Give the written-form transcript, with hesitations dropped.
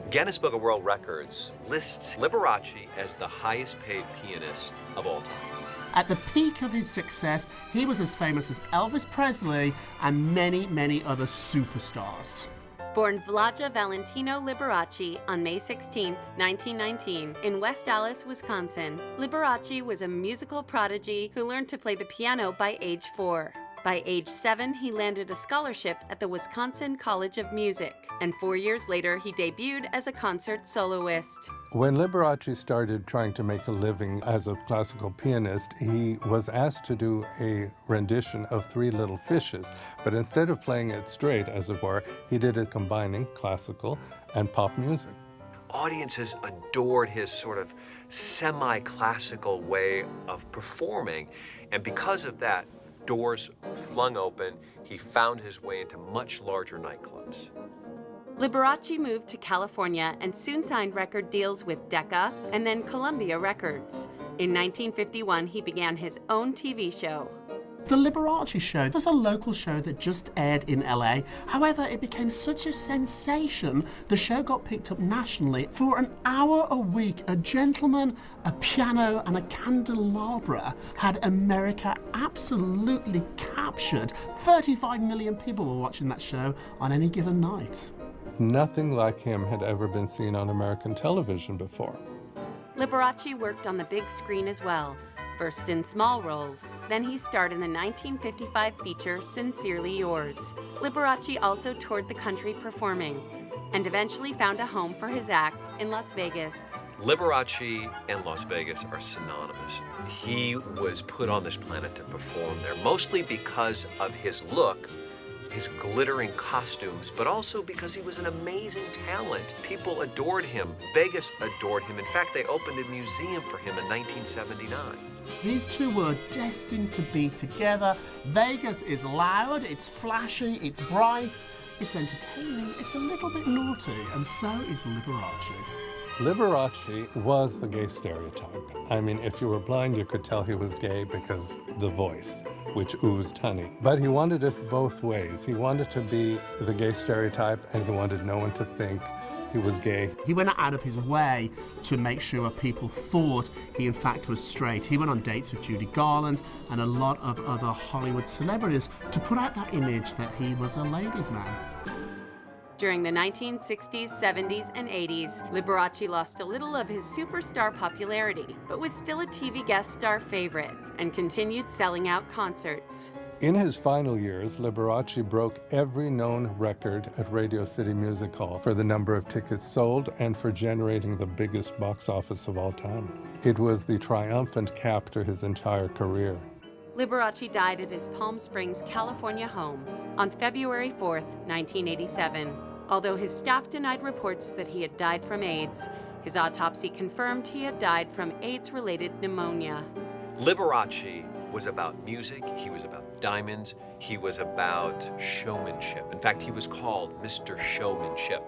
Guinness Book of World Records lists Liberace as the highest paid pianist of all time. At the peak of his success, he was as famous as Elvis Presley and many, many other superstars. Born Vlada Valentino Liberace on May 16, 1919, in West Allis, Wisconsin, Liberace was a musical prodigy who learned to play the piano by age 4. By age 7, he landed a scholarship at the Wisconsin College of Music, and 4 years later, he debuted as a concert soloist. When Liberace started trying to make a living as a classical pianist, he was asked to do a rendition of Three Little Fishes, but instead of playing it straight, as it were, he did it combining classical and pop music. Audiences adored his sort of semi-classical way of performing, and because of that, doors flung open, he found his way into much larger nightclubs. Liberace moved to California and soon signed record deals with Decca and then Columbia Records. In 1951, he began his own TV show. The Liberace Show was a local show that just aired in LA. However, it became such a sensation, the show got picked up nationally. For an hour a week, a gentleman, a piano, and a candelabra had America absolutely captured. 35 million people were watching that show on any given night. Nothing like him had ever been seen on American television before. Liberace worked on the big screen as well. First in small roles, then he starred in the 1955 feature Sincerely Yours. Liberace also toured the country performing, and eventually found a home for his act in Las Vegas. Liberace and Las Vegas are synonymous. He was put on this planet to perform there, mostly because of his look, his glittering costumes, but also because he was an amazing talent. People adored him. Vegas adored him. In fact, they opened a museum for him in 1979. These two were destined to be together. Vegas is loud, it's flashy, it's bright, it's entertaining, it's a little bit naughty, and so is Liberace. Liberace was the gay stereotype. I mean, if you were blind, you could tell he was gay because the voice, which oozed honey. But he wanted it both ways. He wanted to be the gay stereotype, and he wanted no one to think he was gay. He went out of his way to make sure people thought he in fact was straight. He went on dates with Judy Garland and a lot of other Hollywood celebrities to put out that image that he was a ladies' man. During the 1960s, 70s, and 80s, Liberace lost a little of his superstar popularity, but was still a TV guest star favorite and continued selling out concerts. In his final years, Liberace broke every known record at Radio City Music Hall for the number of tickets sold and for generating the biggest box office of all time. It was the triumphant cap to his entire career. Liberace died at his Palm Springs, California home on February 4, 1987. Although his staff denied reports that he had died from AIDS, his autopsy confirmed he had died from AIDS-related pneumonia. Liberace was about music, he was about diamonds, he was about showmanship. In fact, he was called Mr. Showmanship.